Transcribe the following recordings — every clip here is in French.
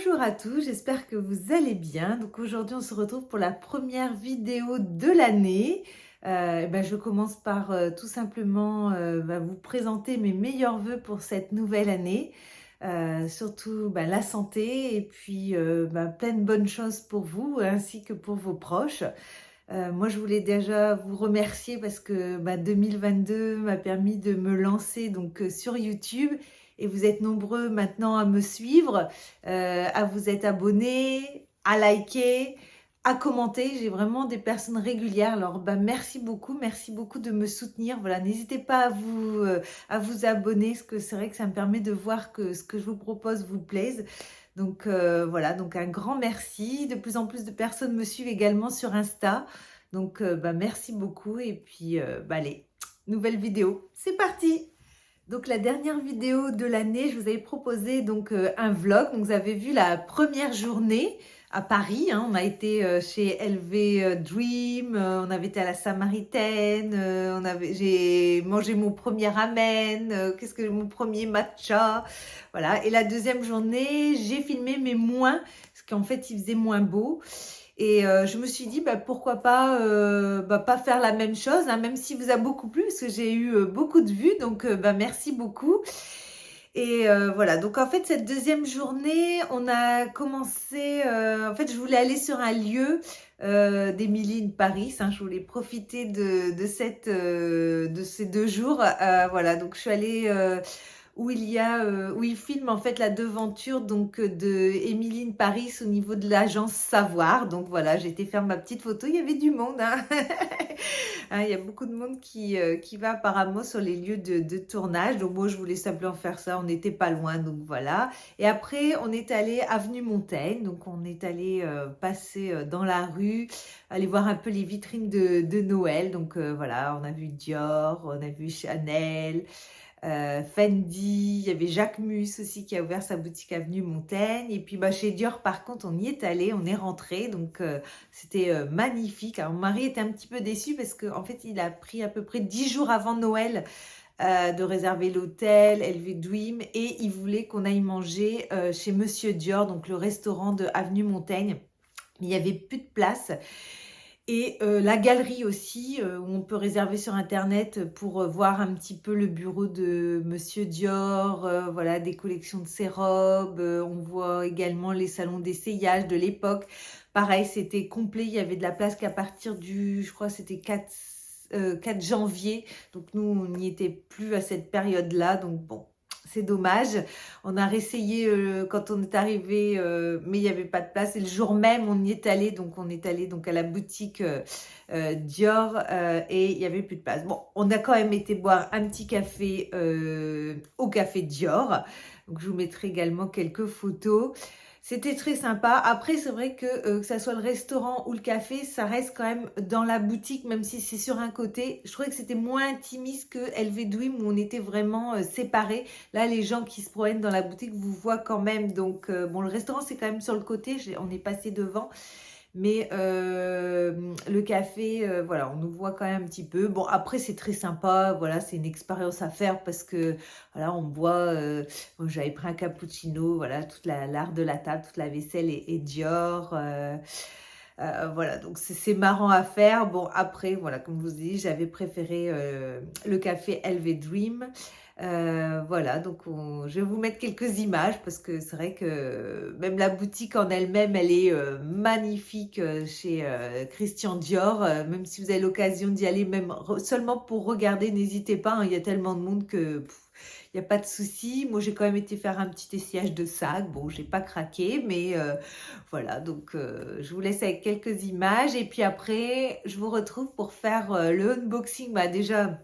Bonjour à tous, j'espère que vous allez bien. Donc aujourd'hui, on se retrouve pour la première vidéo de l'année. Je commence par tout simplement vous présenter mes meilleurs vœux pour cette nouvelle année. Surtout la santé et puis plein de bonnes choses pour vous ainsi que pour vos proches. Moi, je voulais déjà vous remercier parce que 2022 m'a permis de me lancer donc sur YouTube et vous êtes nombreux maintenant à me suivre, à vous être abonnés, à liker, à commenter. J'ai vraiment des personnes régulières. Alors, merci beaucoup de me soutenir. Voilà, n'hésitez pas à vous abonner parce que c'est vrai que ça me permet de voir que ce que je vous propose vous plaise. Donc voilà, donc un grand merci. De plus en plus de personnes me suivent également sur Insta. Donc merci beaucoup et puis allez, nouvelle vidéo. C'est parti! Donc la dernière vidéo de l'année, je vous avais proposé donc un vlog. Donc vous avez vu la première journée à Paris, hein. On a été chez LV Dream, on avait été à la Samaritaine, j'ai mangé mon premier ramen, mon premier matcha, voilà. Et la deuxième journée, j'ai filmé mais moins, parce qu'en fait il faisait moins beau. Et je me suis dit, pourquoi pas, pas faire la même chose, hein, même si vous a beaucoup plu, parce que j'ai eu beaucoup de vues, donc merci beaucoup. Et voilà, donc en fait, cette deuxième journée, on a commencé, en fait, je voulais aller sur un lieu d'Émilie in Paris, hein, je voulais profiter de ces 2 jours, voilà, donc je suis allée où il filme en fait la devanture donc de Émilie in Paris au niveau de l'agence Savoir. Donc voilà, j'ai été faire ma petite photo. Il y avait du monde, hein. Hein, il y a beaucoup de monde qui va apparemment sur les lieux de tournage. Donc moi, je voulais simplement faire ça. On n'était pas loin, donc voilà. Et après, on est allé avenue Montaigne. Donc on est allé passer dans la rue, aller voir un peu les vitrines de Noël. Donc voilà, on a vu Dior, on a vu Chanel. Fendi, il y avait Jacquemus aussi qui a ouvert sa boutique avenue Montaigne. Et puis chez Dior, par contre, on y est allé, on est rentré, donc c'était magnifique. Alors mon mari était un petit peu déçu parce qu'en fait, il a pris à peu près 10 jours avant Noël de réserver l'hôtel, LV Dream, et il voulait qu'on aille manger chez Monsieur Dior, donc le restaurant de avenue Montaigne. Mais il n'y avait plus de place. Et la galerie aussi, où on peut réserver sur internet pour voir un petit peu le bureau de Monsieur Dior, voilà, des collections de ses robes. On voit également les salons d'essayage de l'époque. Pareil, c'était complet, il y avait de la place qu'à partir du, je crois, c'était 4 janvier. Donc nous, on n'y était plus à cette période-là. Donc bon, c'est dommage. On a réessayé quand on est arrivé, mais il n'y avait pas de place. Et le jour même, on y est allé. Donc on est allé donc à la boutique Dior et il n'y avait plus de place. Bon, on a quand même été boire un petit café au café Dior. Donc je vous mettrai également quelques photos. C'était très sympa. Après, c'est vrai que ça soit le restaurant ou le café, ça reste quand même dans la boutique, même si c'est sur un côté. Je trouvais que c'était moins intimiste que LV Dream où on était vraiment séparés. Là, les gens qui se promènent dans la boutique vous voient quand même. Donc, bon, le restaurant, c'est quand même sur le côté. On est passé devant. Mais le café, voilà, on nous voit quand même un petit peu. Bon, après, c'est très sympa. Voilà, c'est une expérience à faire parce que, voilà, on boit. J'avais pris un cappuccino, voilà, toute l'art de la table, toute la vaisselle est Dior. Voilà, donc c'est marrant à faire. Bon, après, voilà, comme je vous dis, j'avais préféré le café LV Dream. Voilà, donc je vais vous mettre quelques images parce que c'est vrai que même la boutique en elle-même, elle est magnifique chez Christian Dior. Même si vous avez l'occasion d'y aller, même seulement pour regarder, n'hésitez pas, hein, il y a tellement de monde que il n'y a pas de souci. Moi, j'ai quand même été faire un petit essayage de sac. Bon, j'ai pas craqué, mais voilà. Donc, je vous laisse avec quelques images. Et puis après, je vous retrouve pour faire le unboxing. Déjà,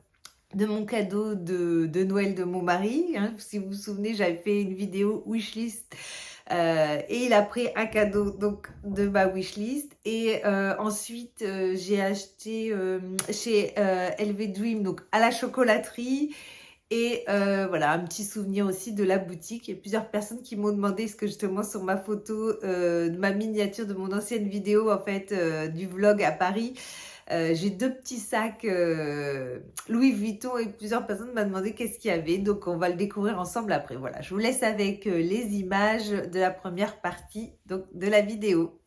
de mon cadeau de Noël de mon mari. Hein. Si vous vous souvenez, j'avais fait une vidéo wishlist. Et il a pris un cadeau donc de ma wishlist. Et ensuite, j'ai acheté chez LV Dream, donc à la chocolaterie. Et voilà, un petit souvenir aussi de la boutique. Il y a plusieurs personnes qui m'ont demandé ce que justement sur ma photo, de ma miniature de mon ancienne vidéo en fait, du vlog à Paris. J'ai 2 petits sacs, Louis Vuitton et plusieurs personnes m'ont demandé qu'est-ce qu'il y avait, donc on va le découvrir ensemble après. Voilà, je vous laisse avec, les images de la première partie donc de la vidéo.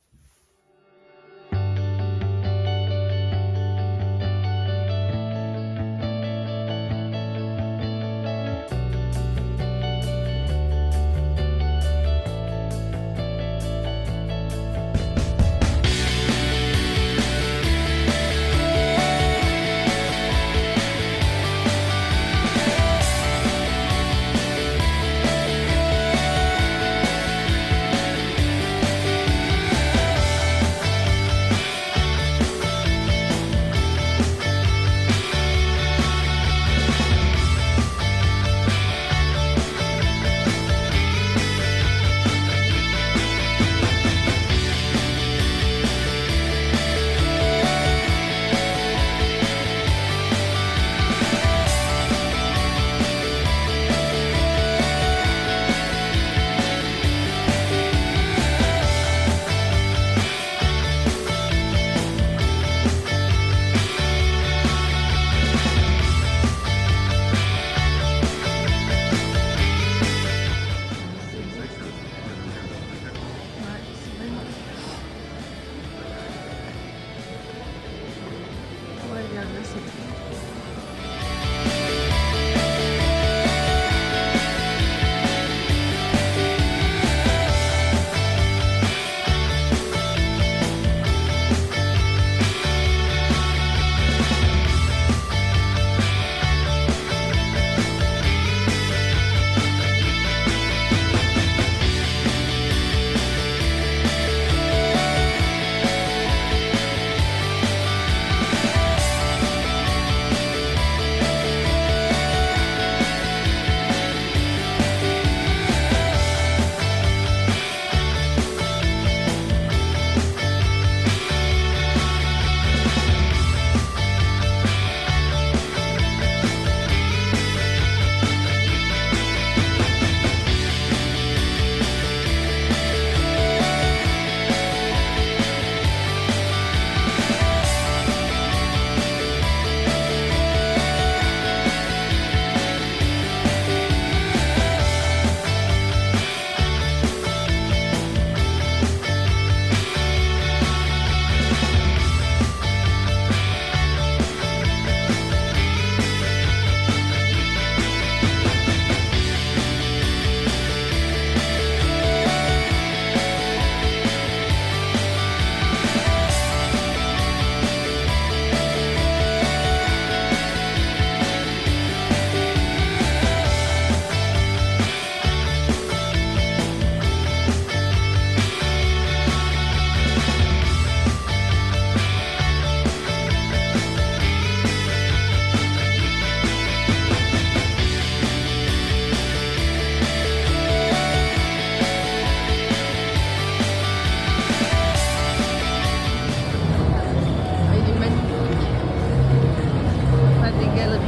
Ouais, regarde, là, c'est tout. Ah, il est magnifique. Pas des galeries.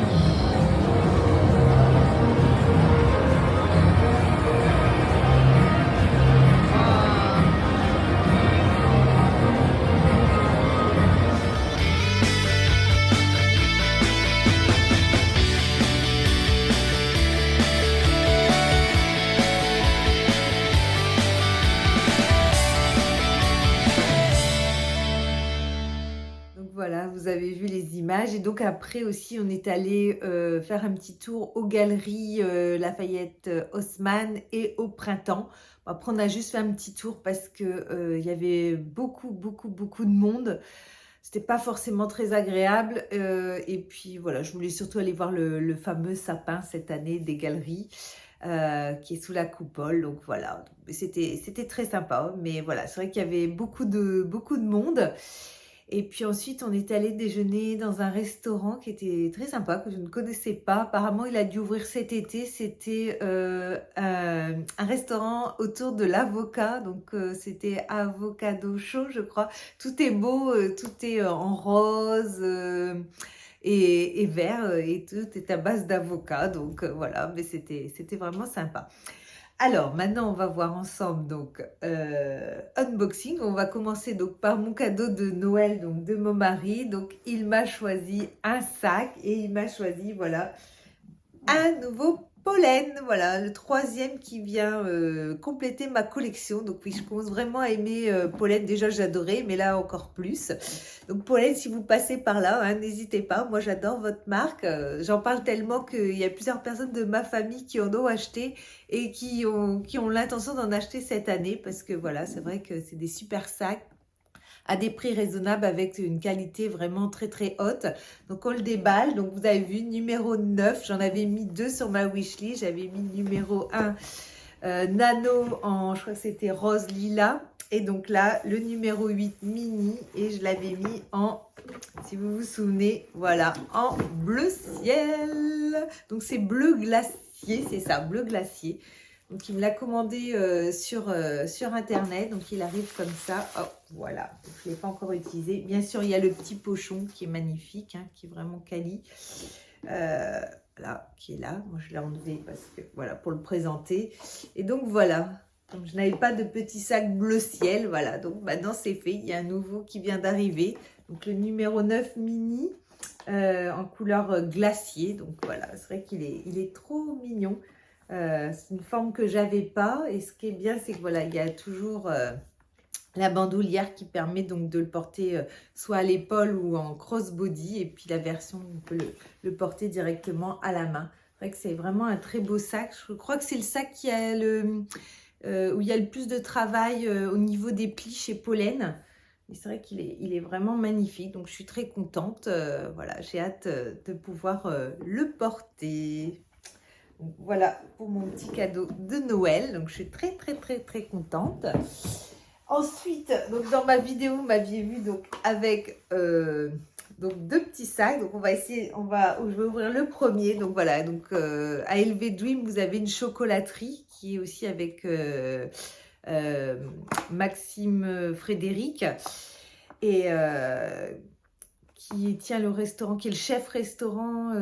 Donc voilà, vous avez vu les images et donc après aussi on est allé faire un petit tour aux galeries Lafayette Haussmann et au Printemps. Bon, après on a juste fait un petit tour parce que il y avait beaucoup de monde. C'était pas forcément très agréable et puis voilà, je voulais surtout aller voir le fameux sapin cette année des galeries qui est sous la coupole. Donc voilà, c'était très sympa. Mais voilà, c'est vrai qu'il y avait beaucoup de monde. Et puis ensuite, on est allé déjeuner dans un restaurant qui était très sympa, que je ne connaissais pas. Apparemment, il a dû ouvrir cet été. C'était un restaurant autour de l'avocat. Donc, c'était Avocado Show, je crois. Tout est beau, tout est en rose et vert, et tout est à base d'avocat. Donc, voilà, mais c'était vraiment sympa. Alors, maintenant, on va voir ensemble donc unboxing. unboxing. On va commencer donc par mon cadeau de Noël, donc de mon mari. Donc il m'a choisi un sac et il m'a choisi, voilà, un nouveau pollen, voilà, le troisième qui vient compléter ma collection. Donc oui, je commence vraiment à aimer pollen. Déjà, j'adorais, mais là encore plus. Donc pollen, si vous passez par là, hein, n'hésitez pas. Moi, j'adore votre marque. J'en parle tellement qu'il y a plusieurs personnes de ma famille qui en ont acheté et qui ont l'intention d'en acheter cette année parce que voilà, c'est vrai que c'est des super sacs à des prix raisonnables avec une qualité vraiment très très haute. Donc on le déballe, donc vous avez vu numéro 9, j'en avais mis 2 sur ma wishlist, j'avais mis numéro 1 nano en, je crois que c'était rose lilas, et donc là le numéro 8 mini, et je l'avais mis en, si vous vous souvenez, voilà, en bleu ciel, donc c'est bleu glacier, c'est ça, bleu glacier. Donc, il me l'a commandé sur Internet. Donc, il arrive comme ça. Oh, voilà. Donc, je ne l'ai pas encore utilisé. Bien sûr, il y a le petit pochon qui est magnifique, hein, qui est vraiment quali. Là, qui est là. Moi, je l'ai enlevé parce que, voilà, pour le présenter. Et donc, voilà. Comme je n'avais pas de petit sac bleu ciel, voilà. Donc, maintenant, c'est fait. Il y a un nouveau qui vient d'arriver. Donc, le numéro 9 mini en couleur glacier. Donc, voilà. C'est vrai qu'il est trop mignon. C'est une forme que j'avais pas, et ce qui est bien, c'est que voilà, il y a toujours la bandoulière qui permet donc de le porter soit à l'épaule ou en crossbody, et puis la version, on peut le porter directement à la main. C'est vrai que c'est vraiment un très beau sac. Je crois que c'est le sac qui a où il y a le plus de travail au niveau des plis chez Pollen. Mais c'est vrai qu'il est vraiment magnifique, donc je suis très contente. Voilà, j'ai hâte de pouvoir le porter. Donc, voilà pour mon petit cadeau de Noël. Donc, je suis très, très, très, très contente. Ensuite, donc, dans ma vidéo, vous m'aviez vu donc, avec donc, 2 petits sacs. Donc, on va essayer, je vais ouvrir le premier. Donc, voilà. Donc, à LV Dream, vous avez une chocolaterie qui est aussi avec Maxime Frédéric. Et qui tient le restaurant, qui est le chef restaurant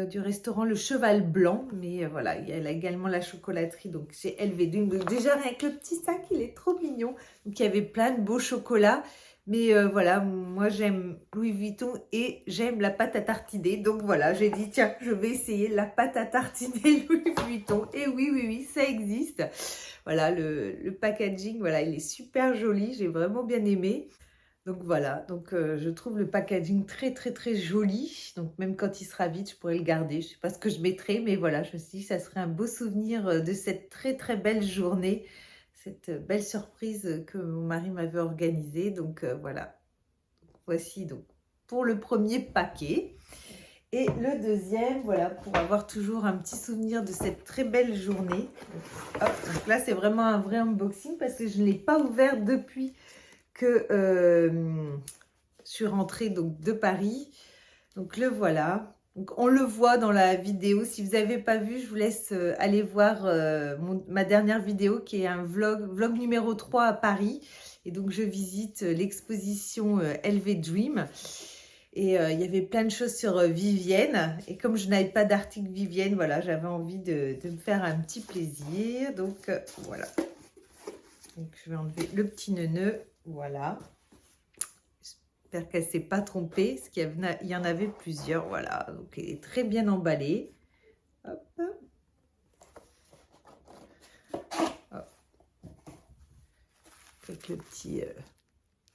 du restaurant Le Cheval Blanc. Mais voilà, il y a également la chocolaterie, donc chez LV2. Donc déjà, avec le petit sac, il est trop mignon. Donc il y avait plein de beaux chocolats. Mais voilà, moi j'aime Louis Vuitton et j'aime la pâte à tartiner. Donc voilà, j'ai dit, tiens, je vais essayer la pâte à tartiner Louis Vuitton. Et oui, oui, oui, ça existe. Voilà, le packaging, voilà, il est super joli. J'ai vraiment bien aimé. Donc voilà, donc je trouve le packaging très très très joli. Donc même quand il sera vide, je pourrais le garder. Je ne sais pas ce que je mettrai, mais voilà, je me suis dit que ça serait un beau souvenir de cette très très belle journée, cette belle surprise que mon mari m'avait organisée. Donc voilà, voici donc pour le premier paquet. Et le deuxième, voilà, pour avoir toujours un petit souvenir de cette très belle journée. Hop, donc là, c'est vraiment un vrai unboxing parce que je ne l'ai pas ouvert depuis que je suis rentrée donc, de Paris. Donc le voilà. Donc, on le voit dans la vidéo. Si vous n'avez pas vu, je vous laisse aller voir ma dernière vidéo qui est un vlog numéro 3 à Paris. Et donc je visite l'exposition LV Dream. Et il y avait plein de choses sur Vivienne. Et comme je n'avais pas d'article Vivienne, voilà, j'avais envie de me faire un petit plaisir. Donc voilà. Donc je vais enlever le petit neuneu. Voilà. J'espère qu'elle ne s'est pas trompée, parce qu'il y en avait plusieurs. Voilà. Donc elle est très bien emballée. Hop. Hop. Avec le petit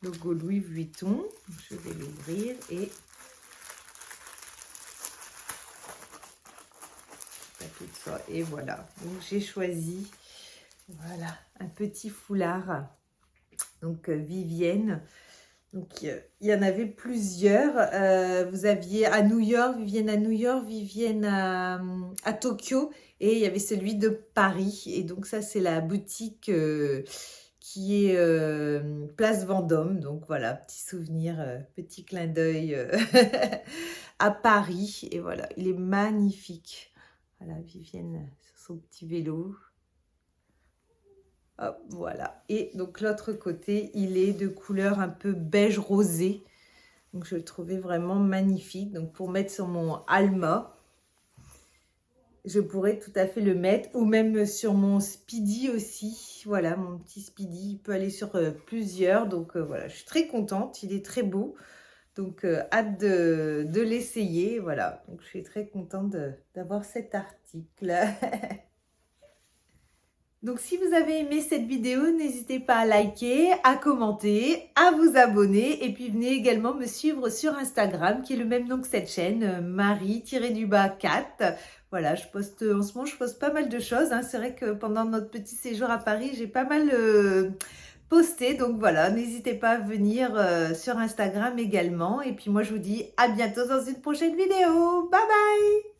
logo Louis Vuitton. Je vais l'ouvrir et tout ça. Et voilà. Donc j'ai choisi, voilà, un petit foulard. Donc Vivienne. Donc il y en avait plusieurs. Vous aviez à New York, Vivienne à Tokyo, et il y avait celui de Paris. Et donc ça, c'est la boutique qui est place Vendôme. Donc voilà, petit souvenir, petit clin d'œil à Paris. Et voilà, il est magnifique. Voilà, Vivienne sur son petit vélo. Hop, voilà. Et donc l'autre côté, il est de couleur un peu beige rosé. Donc je le trouvais vraiment magnifique. Donc pour mettre sur mon Alma. Je pourrais tout à fait le mettre, ou même sur mon Speedy aussi. Voilà, mon petit Speedy, il peut aller sur plusieurs. Donc voilà, je suis très contente, il est très beau. Donc hâte de l'essayer, voilà. Donc je suis très contente d'avoir cet article. Donc si vous avez aimé cette vidéo, n'hésitez pas à liker, à commenter, à vous abonner et puis venez également me suivre sur Instagram qui est le même nom que cette chaîne, Marie-4. Voilà, je poste en ce moment, je poste pas mal de choses, hein. C'est vrai que pendant notre petit séjour à Paris, j'ai pas mal posté. Donc voilà, n'hésitez pas à venir sur Instagram également. Et puis moi, je vous dis à bientôt dans une prochaine vidéo. Bye bye!